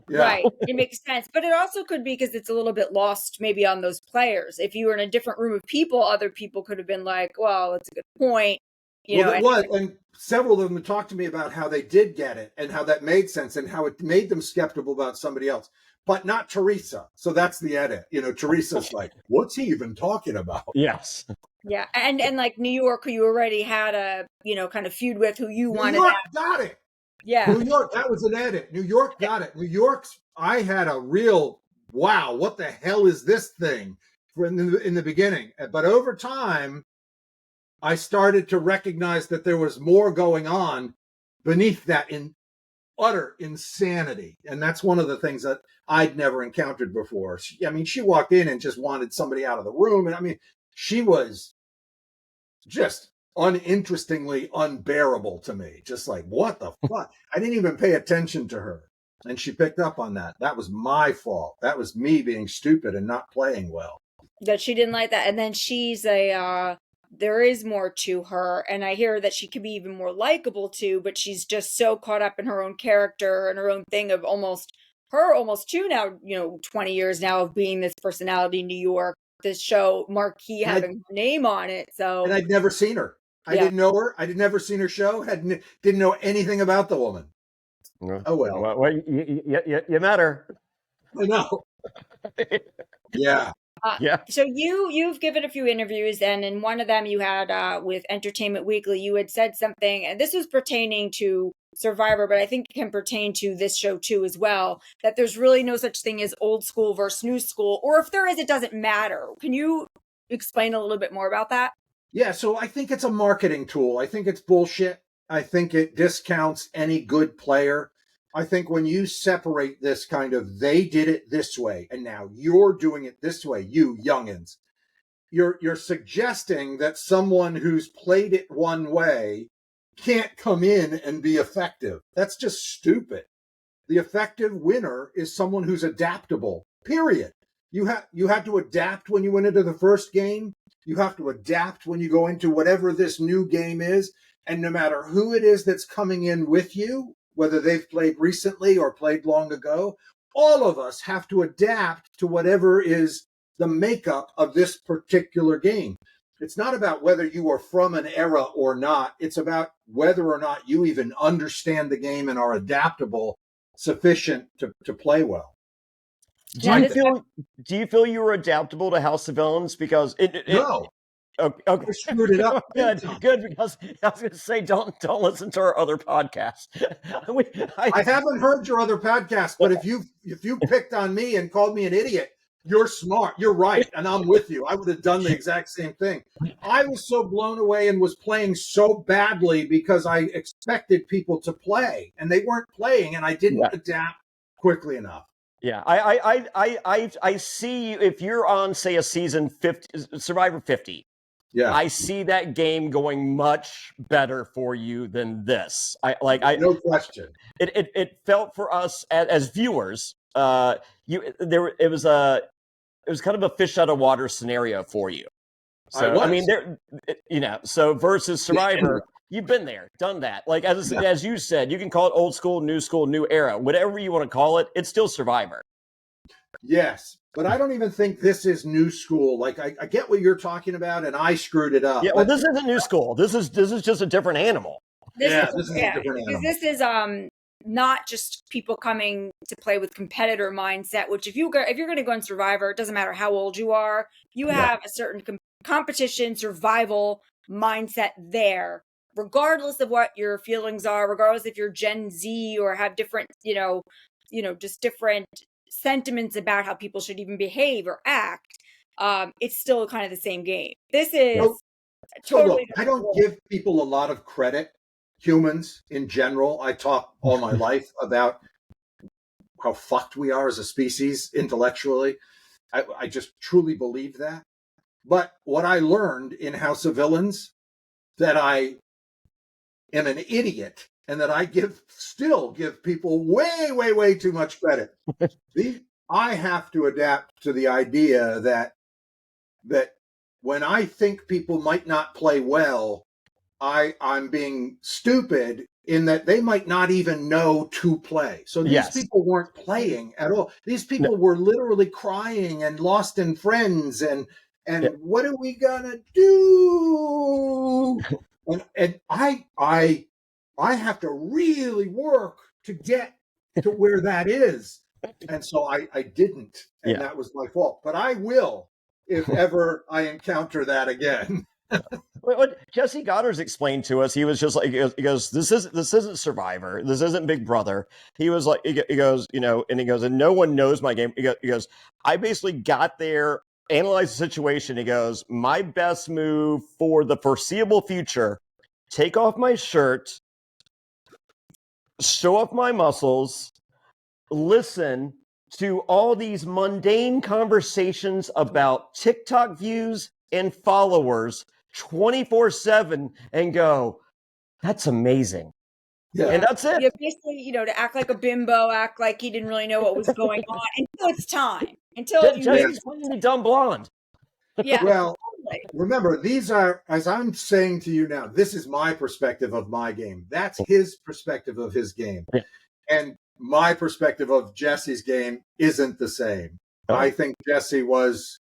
Yeah. Right, it makes sense, but it also could be because it's a little bit lost maybe on those players. If you were in a different room of people, other people could have been like, "Well, that's a good point." It was, and several of them talked to me about how they did get it and how that made sense and how it made them skeptical about somebody else, but not Teresa. So that's the edit. Teresa's like, what's he even talking about? Yes. Yeah, and like New York, who you already had a kind of feud with, who you wanted. New York got it. Yeah, New York, that was an edit. New York got it. New York's, I had a real, wow, what the hell is this thing in the beginning? But over time, I started to recognize that there was more going on beneath that in utter insanity. And that's one of the things that I'd never encountered before. She walked in and just wanted somebody out of the room. And she was just uninterestingly unbearable to me. Just like, what the fuck? I didn't even pay attention to her. And she picked up on that. That was my fault. That was me being stupid and not playing well. That she didn't like that. And then she's there is more to her, and I hear that she could be even more likable too, but she's just so caught up in her own character and her own thing of almost too now, 20 years now of being this personality in New York, this show marquee having her name on it. So, and I'd never seen her. I didn't know her. I'd never seen her show. Didn't know anything about the woman. Oh well. You met her. I know. Yeah. So you've given a few interviews, and in one of them you had with Entertainment Weekly, you had said something, and this was pertaining to Survivor, but I think it can pertain to this show too as well, that there's really no such thing as old school versus new school, or if there is, it doesn't matter. Can you explain a little bit more about that? Yeah, so I think it's a marketing tool. I think it's bullshit. I think it discounts any good player. I think when you separate this kind of, they did it this way, and now you're doing it this way, you youngins, you're suggesting that someone who's played it one way can't come in and be effective. That's just stupid. The effective winner is someone who's adaptable, period. You had to adapt when you went into the first game. You have to adapt when you go into whatever this new game is. And no matter who it is that's coming in with you, whether they've played recently or played long ago, all of us have to adapt to whatever is the makeup of this particular game. It's not about whether you are from an era or not. It's about whether or not you even understand the game and are adaptable sufficient to play well. Do you feel you were adaptable to House of Villains? Because no. Okay. I screwed it up. Good, because I was going to say, don't listen to our other podcast. I haven't heard your other podcast, but if you picked on me and called me an idiot, you're smart. You're right, and I'm with you. I would have done the exact same thing. I was so blown away and was playing so badly because I expected people to play, and they weren't playing, and I didn't adapt quickly enough. Yeah, I see you if you're on, say, a season 50, Survivor 50. Yeah, I see that game going much better for you than this. No question. It felt for us as viewers, it was kind of a fish out of water scenario for you. So I mean, there, so versus Survivor, you've been there, done that. Like as you said, you can call it old school, new era, whatever you want to call it. It's still Survivor. Yes, but I don't even think this is new school. Like I get what you're talking about, and I screwed it up. Yeah, well, this isn't new school. This is just a different animal. This is a different animal. This is not just people coming to play with competitor mindset. Which if you're going to go on Survivor, it doesn't matter how old you are. You have a certain competition survival mindset there, regardless of what your feelings are, regardless if you're Gen Z or have different, just different sentiments about how people should even behave or act. It's still kind of the same game. This is totally. Look, I don't give people a lot of credit. Humans in general, I talk all my life about how fucked we are as a species intellectually. I just truly believe that. But what I learned in House of Villains, that I am an idiot and that I still give people way, way, way too much credit. I have to adapt to the idea that when I think people might not play well, I'm being stupid in that they might not even know to play. So these people weren't playing at all. These people were literally crying and lost in friends and what are we gonna do? And I have to really work to get to where that is. And so I didn't, and that was my fault. But I will if ever I encounter that again. What Jesse Goddard's explained to us, he was just like, he goes, this isn't Survivor, this isn't Big Brother. He was like, he goes, and no one knows my game. He goes, I basically got there, analyzed the situation. He goes, my best move for the foreseeable future: take off my shirt, show off my muscles, listen to all these mundane conversations about TikTok views and followers 24/7 and go, that's amazing. Yeah. And that's it. Yeah, basically, to act like a bimbo, act like he didn't really know what was going on until it's time. Jesse's playing the dumb blonde. Yeah. Well, remember, these are, as I'm saying to you now, this is my perspective of my game. That's his perspective of his game. Yeah. And my perspective of Jesse's game isn't the same. Oh. I think Jesse was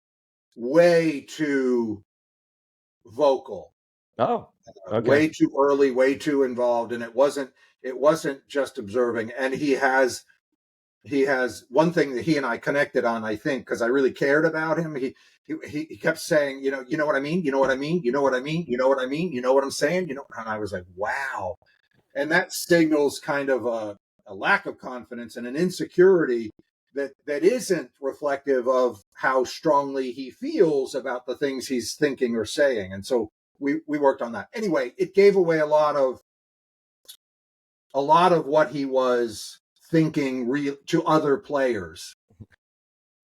way too vocal. Oh, okay. Way too early, way too involved. And it wasn't just observing. And he has one thing that he and I connected on, I think, because I really cared about him. He kept saying, you know what I mean? You know what I mean? You know what I mean? You know what I mean? You know what I'm saying? And I was like, wow. And that signals kind of a lack of confidence and an insecurity that isn't reflective of how strongly he feels about the things he's thinking or saying. And so we worked on that. Anyway, it gave away a lot of what he was thinking to other players.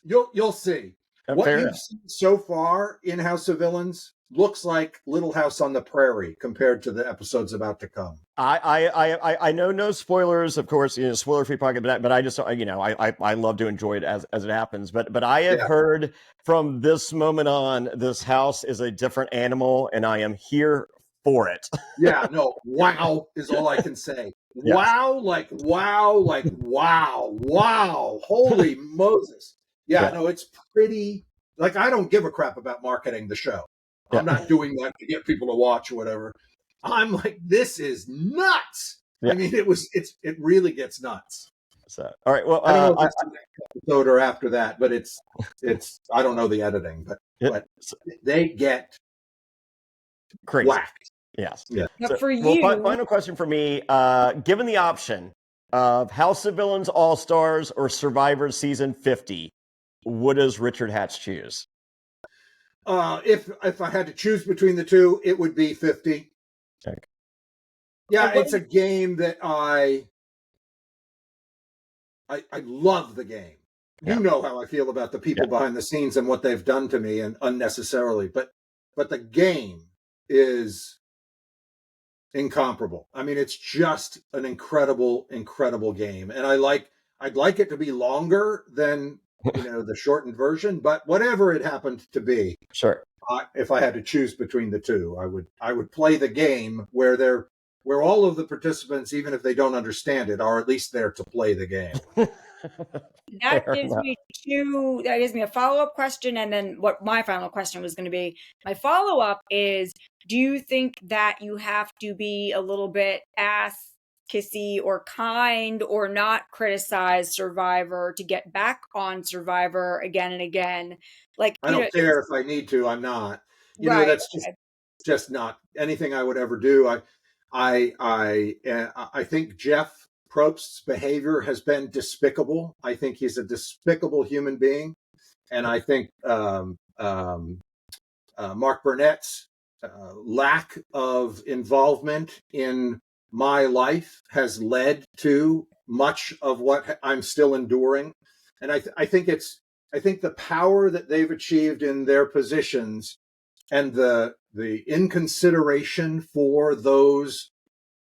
You'll see. What you've seen so far in House of Villains looks like Little House on the Prairie compared to the episodes about to come. I know no spoilers, of course, spoiler-free pocket, but I just, I love to enjoy it as it happens. But I have heard from this moment on, this house is a different animal, and I am here for it. Yeah, no, wow is all I can say. Yes. Wow. Holy Moses. Yeah, no, it's pretty, like, I don't give a crap about marketing the show. I'm not doing that to get people to watch or whatever. I'm like, this is nuts. Yeah. I mean, it really gets nuts. So, all right. Well, I don't know if it's the next episode or after that, but it's, I don't know the editing, but they get crazy. Whacked. Yes. Yeah. So, for you. Final question for me. Given the option of House of Villains All-Stars or Survivor Season 50, what does Richard Hatch choose? If I had to choose between the two, it would be 50. Okay. Yeah, it's a game that I love the game. Yeah. You know how I feel about the people behind the scenes and what they've done to me and unnecessarily, but the game is incomparable. I mean, it's just an incredible, incredible game. And I'd like it to be longer than the shortened version, but whatever it happened to be, Sure. if I had to choose between the two, I would play the game where all of the participants, even if they don't understand it, are at least there to play the game. That gives me a follow-up question, and then what my final question was going to be. My follow-up is, do you think that you have to be a little bit ass kissy or kind or not criticize Survivor to get back on Survivor again and again? Like, I don't care if I need to. I'm not. Right. That's just not anything I would ever do. I think Jeff Probst's behavior has been despicable. I think he's a despicable human being, and I think Mark Burnett's lack of involvement in my life has led to much of what I'm still enduring, and I think the power that they've achieved in their positions and the inconsideration for those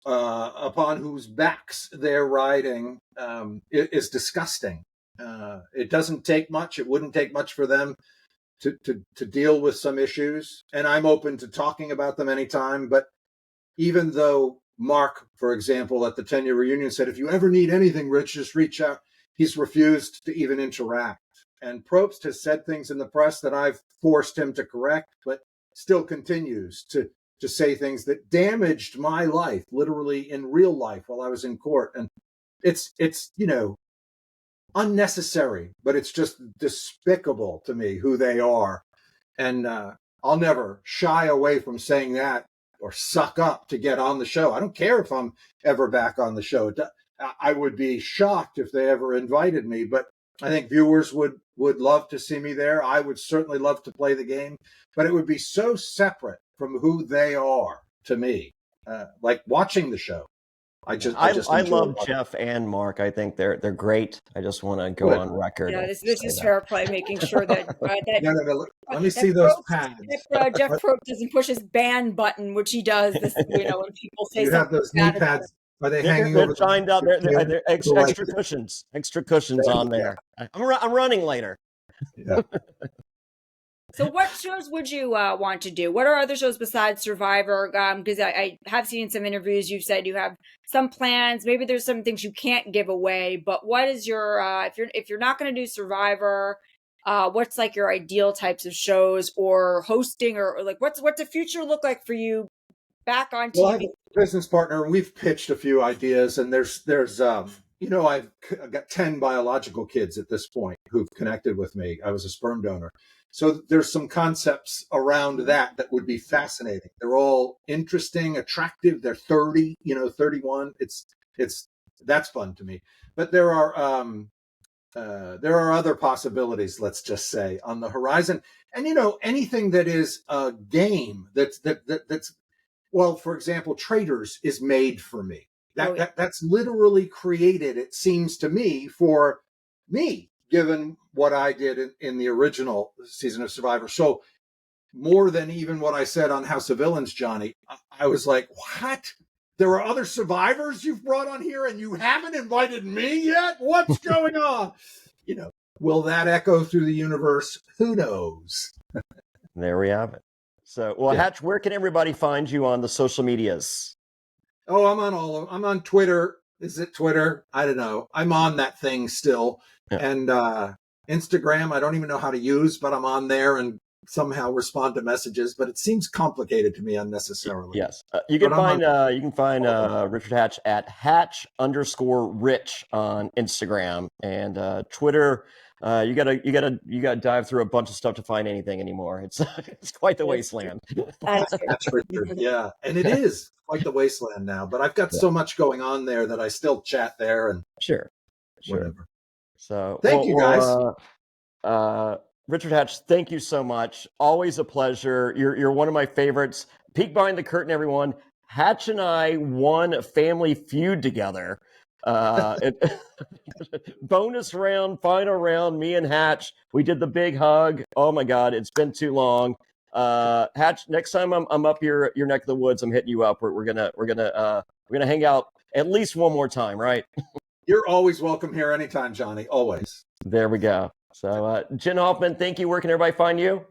upon whose backs they're riding is disgusting. It doesn't take much. It wouldn't take much for them to deal with some issues, and I'm open to talking about them anytime. But even though Mark, for example, at the 10-year reunion said, if you ever need anything, Rich, just reach out, he's refused to even interact. And Probst has said things in the press that I've forced him to correct, but still continues to say things that damaged my life, literally in real life while I was in court. And it's unnecessary, but it's just despicable to me who they are. And I'll never shy away from saying that or suck up to get on the show. I don't care if I'm ever back on the show. I would be shocked if they ever invited me, but I think viewers would love to see me there. I would certainly love to play the game, but it would be so separate from who they are to me. Like watching the show. I love Jeff and Mark. I think they're great. I just want to go on record. Yeah, this is fair play, making sure that let me see those pads. Jeff Probst doesn't push his ban button, which he does. When people say you have those knee pads. Are they hanging over? They're signed up. They're extra cushions. Extra cushions on there. I'm running later. Yeah. So what shows would you want to do? What are other shows besides Survivor? Because I have seen in some interviews you've said you have some plans. Maybe there's some things you can't give away. But what is your if you're not going to do Survivor, what's like your ideal types of shows or hosting or like what's the future look like for you back on TV? Well, I have a business partner. We've pitched a few ideas, and there's I've got 10 biological kids at this point who've connected with me. I was a sperm donor. So there's some concepts around that would be fascinating. They're all interesting, attractive. They're 30, 31. That's fun to me. But there are other possibilities, let's just say, on the horizon. And anything that is a game that's well, for example, Traitors is made for me. That's literally created, it seems to me, for me, given what I did in the original season of Survivor. So more than even what I said on House of Villains, Johnny, I was like, what? There are other survivors you've brought on here and you haven't invited me yet? What's going on? Will that echo through the universe? Who knows? There we have it. So, Hatch, where can everybody find you on the social medias? Oh, I'm on all of them. I'm on Twitter. Is it Twitter? I don't know. I'm on that thing still. Yeah. And Instagram, I don't even know how to use, but I'm on there and somehow respond to messages. But it seems complicated to me unnecessarily. Yes, you can find Richard Hatch at Hatch_Rich on Instagram and Twitter. You gotta dive through a bunch of stuff to find anything anymore. It's quite the wasteland. That's Richard. Yeah, and it is quite the wasteland now. But I've got so much going on there that I still chat there and sure. Whatever. So thank you guys. Richard Hatch, thank you so much. Always a pleasure. You're one of my favorites. Peek behind the curtain, everyone. Hatch and I won a Family Feud together. Bonus round, final round, me and Hatch, we did the big hug. Oh my God, it's been too long. Hatch, next time I'm up your neck of the woods, I'm hitting you up. We're gonna hang out at least one more time, right? You're always welcome here anytime, Johnny. Always. There we go. So, Jenn Hoffman, thank you. Where can everybody find you?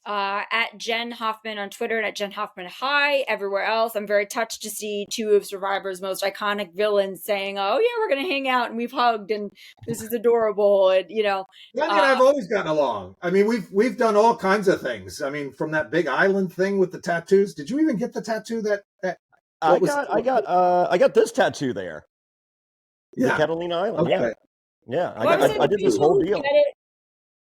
At Jenn Hoffman on Twitter and at Jenn Hoffman High everywhere else. I'm very touched to see two of Survivor's most iconic villains saying, "Oh yeah, we're gonna hang out and we've hugged and this is adorable." And Johnny and I've always gotten along. I mean, we've done all kinds of things. I mean, from that big island thing with the tattoos. Did you even get the tattoo that I got this tattoo there. Yeah. The Catalina Island. Okay. Yeah. I did this whole deal.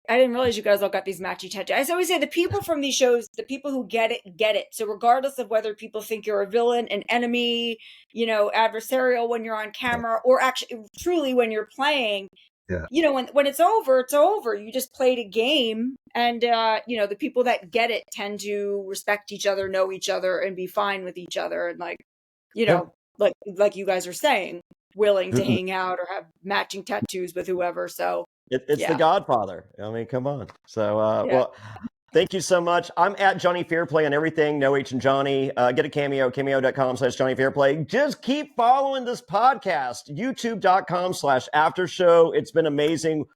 I didn't realize you guys all got these matchy tattoos. I always say the people from these shows, the people who get it. So regardless of whether people think you're a villain, an enemy, adversarial when you're on camera, or actually truly when you're playing, when it's over, it's over. You just played a game, and the people that get it tend to respect each other, know each other, and be fine with each other, and like you guys are saying, willing to hang out or have matching tattoos with whoever. So. It's The Godfather. I mean, come on. So, well, thank you so much. I'm at Jonny Fairplay on everything. No H and Johnny. Get a cameo.com/Jonny Fairplay. Just keep following this podcast. YouTube.com/aftershow. It's been amazing.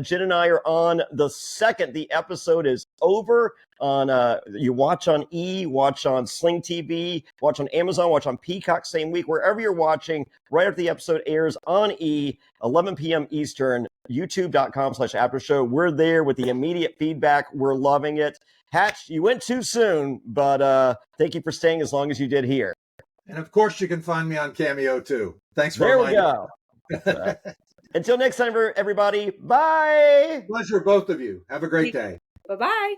Jenn and I are on the second. The episode is over. You watch on E, watch on Sling TV, watch on Amazon, watch on Peacock same week, wherever you're watching, right after the episode airs on E, 11 p.m. Eastern, youtube.com/aftershow. We're there with the immediate feedback. We're loving it. Hatch, you went too soon, but thank you for staying as long as you did here. And of course, you can find me on Cameo too. Thanks for reminding me. There we go. Until next time, everybody. Bye. Pleasure, both of you. Have a great day. Bye-bye.